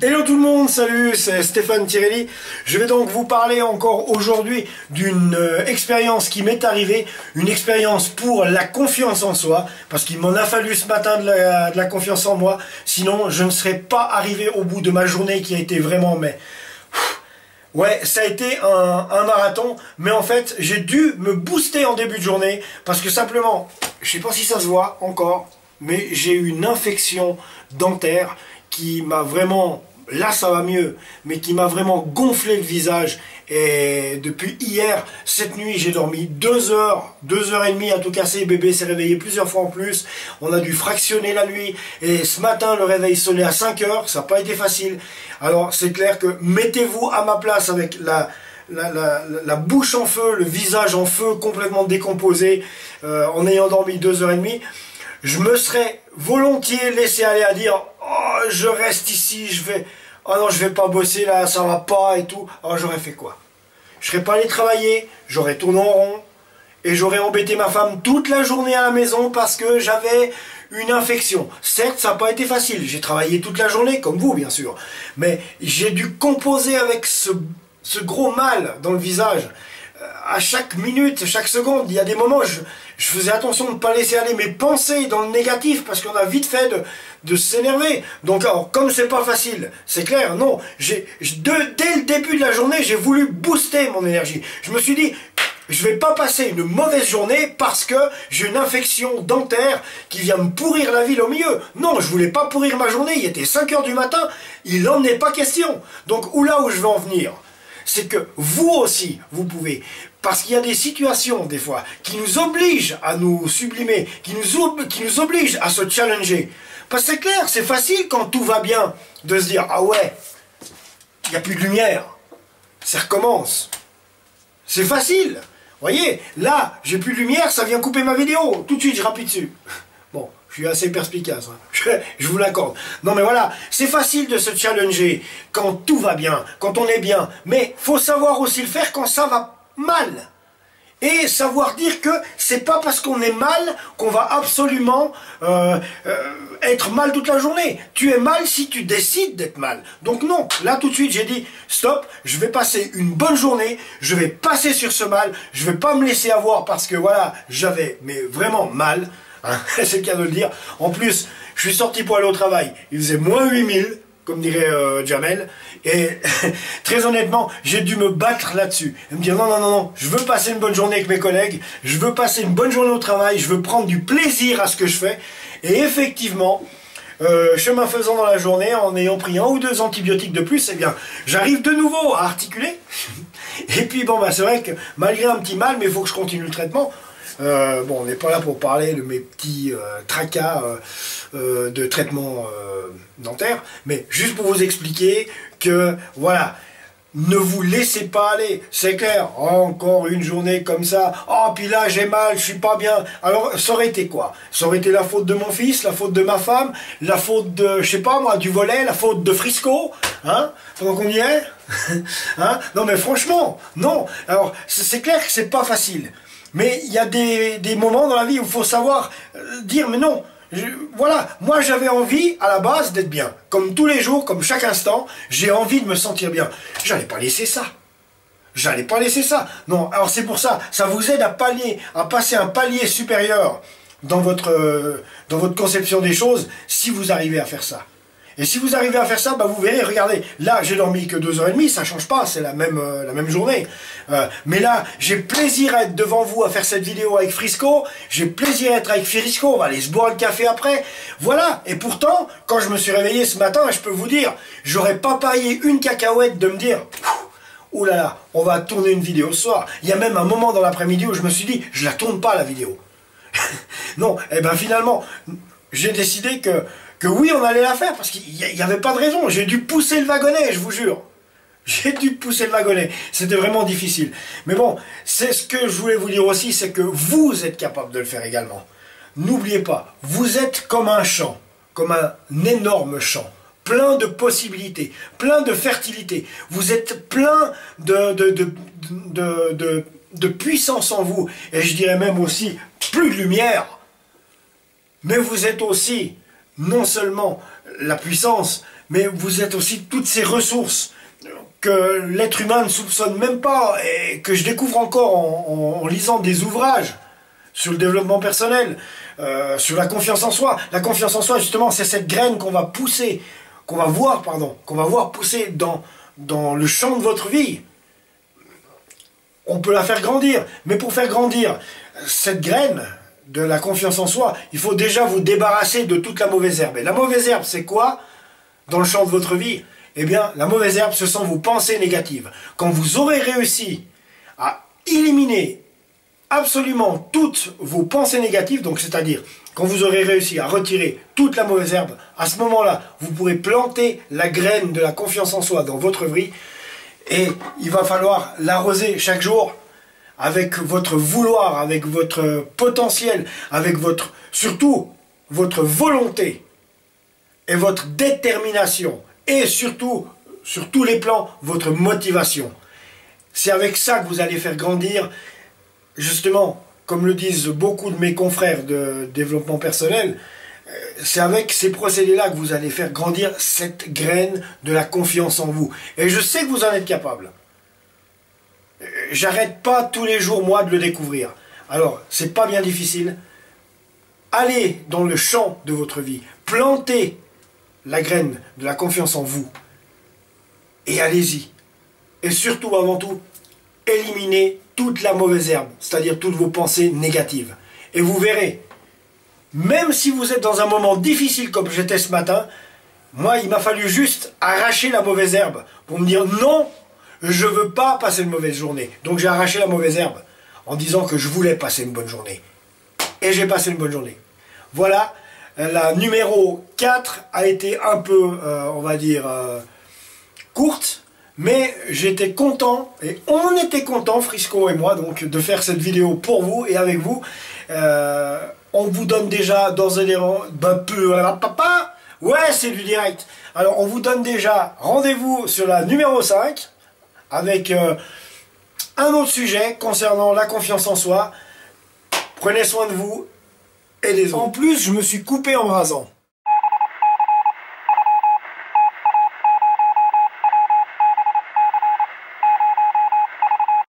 Hello tout le monde, salut, c'est Stéphane Tirelli. Je vais donc vous parler encore aujourd'hui d'une expérience qui m'est arrivée, une expérience pour la confiance en soi, parce qu'il m'en a fallu ce matin de la confiance en moi, sinon je ne serais pas arrivé au bout de ma journée qui a été vraiment, ouais, ça a été un marathon, mais en fait j'ai dû me booster en début de journée, parce que simplement, je sais pas si ça se voit encore, mais j'ai eu une infection dentaire qui m'a vraiment, là ça va mieux, mais qui m'a vraiment gonflé le visage. Et depuis hier, cette nuit, j'ai dormi 2 heures, 2h30 à tout casser. Bébé s'est réveillé plusieurs fois en plus. On a dû fractionner la nuit. Et ce matin, le réveil sonnait à 5 heures. Ça n'a pas été facile. Alors c'est clair que mettez-vous à ma place avec la bouche en feu, le visage en feu, complètement décomposé, en ayant dormi 2h30. Je me serais volontiers laissé aller à dire « Oh, je reste ici, oh non, je vais pas bosser là, ça va pas et tout. » Alors j'aurais fait quoi? Je serais pas allé travailler, j'aurais tourné en rond et j'aurais embêté ma femme toute la journée à la maison parce que j'avais une infection. Certes, ça n'a pas été facile, j'ai travaillé toute la journée, comme vous bien sûr, mais j'ai dû composer avec ce gros mal dans le visage. À chaque minute, chaque seconde, il y a des moments, je faisais attention de ne pas laisser aller mes pensées dans le négatif, parce qu'on a vite fait de s'énerver. Donc alors, comme c'est pas facile, c'est clair, non, dès le début de la journée, j'ai voulu booster mon énergie. Je me suis dit, je vais pas passer une mauvaise journée parce que j'ai une infection dentaire qui vient me pourrir la ville au milieu. Non, je voulais pas pourrir ma journée, il était 5 heures du matin, il n'en est pas question. Donc, là où je veux en venir, c'est que vous aussi, vous pouvez, parce qu'il y a des situations, des fois, qui nous obligent à nous sublimer, qui nous obligent à se challenger. Parce que c'est clair, c'est facile quand tout va bien, de se dire « Ah ouais, il n'y a plus de lumière, ça recommence. » C'est facile. Vous voyez, là, j'ai plus de lumière, ça vient couper ma vidéo. Tout de suite, je rappuie dessus. Bon, je suis assez perspicace, hein. Je vous l'accorde. Non mais voilà, c'est facile de se challenger quand tout va bien, quand on est bien. Mais faut savoir aussi le faire quand ça va mal. Et savoir dire que c'est pas parce qu'on est mal qu'on va absolument être mal toute la journée. Tu es mal si tu décides d'être mal. Donc non, là tout de suite j'ai dit stop, je vais passer une bonne journée, je vais passer sur ce mal, je vais pas me laisser avoir parce que voilà, j'avais mais vraiment mal. Hein, c'est le cas de le dire. En plus, je suis sorti pour aller au travail. Il faisait moins 8000, comme dirait Jamel. Et très honnêtement, j'ai dû me battre là-dessus. Et me dire non, non, non, non, je veux passer une bonne journée avec mes collègues. Je veux passer une bonne journée au travail. Je veux prendre du plaisir à ce que je fais. Et effectivement, chemin faisant dans la journée, en ayant pris 1 ou 2 antibiotiques de plus, eh bien, j'arrive de nouveau à articuler. Et puis bon, bah, c'est vrai que malgré un petit mal, mais il faut que je continue le traitement. Bon, on n'est pas là pour parler de mes petits tracas de traitement dentaire, mais juste pour vous expliquer que, voilà, ne vous laissez pas aller, c'est clair, encore une journée comme ça, oh, puis là j'ai mal, je suis pas bien, alors ça aurait été quoi? Ça aurait été la faute de mon fils, la faute de ma femme, la faute de, je sais pas moi, du volet, la faute de Frisco, hein, pendant qu'on y est, hein, non mais franchement, non, alors c'est clair que c'est pas facile. Mais il y a des moments dans la vie où il faut savoir dire, mais non, voilà, moi j'avais envie à la base d'être bien. Comme tous les jours, comme chaque instant, j'ai envie de me sentir bien. J'allais pas laisser ça. J'allais pas laisser ça. Non, alors c'est pour ça, ça vous aide à passer un palier supérieur dans votre conception des choses, si vous arrivez à faire ça. Et si vous arrivez à faire ça, bah vous verrez, regardez, là j'ai dormi que 2h30, ça change pas, c'est la même journée. Mais là, j'ai plaisir à être devant vous, à faire cette vidéo avec Frisco, j'ai plaisir à être avec Frisco, on va aller se boire le café après. Voilà, et pourtant, quand je me suis réveillé ce matin, je peux vous dire, j'aurais pas parié une cacahuète de me dire, oh là là, on va tourner une vidéo ce soir. Il y a même un moment dans l'après-midi où je me suis dit, je la tourne pas la vidéo. Non, et ben finalement, j'ai décidé que oui, on allait la faire, parce qu'il n'y avait pas de raison. J'ai dû pousser le wagonnet, je vous jure. J'ai dû pousser le wagonnet. C'était vraiment difficile. Mais bon, c'est ce que je voulais vous dire aussi, c'est que vous êtes capable de le faire également. N'oubliez pas, vous êtes comme un champ, comme un énorme champ, plein de possibilités, plein de fertilité. Vous êtes plein de puissance en vous, et je dirais même aussi plus de lumière. Mais vous êtes aussi non seulement la puissance, mais vous êtes aussi toutes ces ressources que l'être humain ne soupçonne même pas et que je découvre encore en lisant des ouvrages sur le développement personnel, sur la confiance en soi. La confiance en soi, justement, c'est cette graine qu'on va pousser, qu'on va voir pousser dans le champ de votre vie. On peut la faire grandir, mais pour faire grandir cette graine de la confiance en soi, il faut déjà vous débarrasser de toute la mauvaise herbe. Et la mauvaise herbe, c'est quoi dans le champ de votre vie? Eh bien, la mauvaise herbe, ce sont vos pensées négatives. Quand vous aurez réussi à éliminer absolument toutes vos pensées négatives, donc c'est-à-dire quand vous aurez réussi à retirer toute la mauvaise herbe, à ce moment-là, vous pourrez planter la graine de la confiance en soi dans votre vie, et il va falloir l'arroser chaque jour avec votre vouloir, avec votre potentiel, avec surtout votre volonté et votre détermination, et surtout, sur tous les plans, votre motivation. C'est avec ça que vous allez faire grandir, justement, comme le disent beaucoup de mes confrères de développement personnel, c'est avec ces procédés-là que vous allez faire grandir cette graine de la confiance en vous. Et je sais que vous en êtes capable. J'arrête pas tous les jours, moi, de le découvrir. Alors, c'est pas bien difficile. Allez dans le champ de votre vie. Plantez la graine de la confiance en vous. Et allez-y. Et surtout, avant tout, éliminez toute la mauvaise herbe, c'est-à-dire toutes vos pensées négatives. Et vous verrez, même si vous êtes dans un moment difficile comme j'étais ce matin, moi, il m'a fallu juste arracher la mauvaise herbe pour me dire non, je ne veux pas passer une mauvaise journée. Donc j'ai arraché la mauvaise herbe en disant que je voulais passer une bonne journée. Et j'ai passé une bonne journée. Voilà, la numéro 4 a été un peu, on va dire, courte, mais j'étais content, et on était content, Frisco et moi, donc, de faire cette vidéo pour vous et avec vous. On vous donne déjà d'ores et déjà, papa, ouais, c'est du direct. Alors, on vous donne déjà rendez-vous sur la numéro 5, avec un autre sujet concernant la confiance en soi. Prenez soin de vous et des autres. En plus, je me suis coupé en me rasant.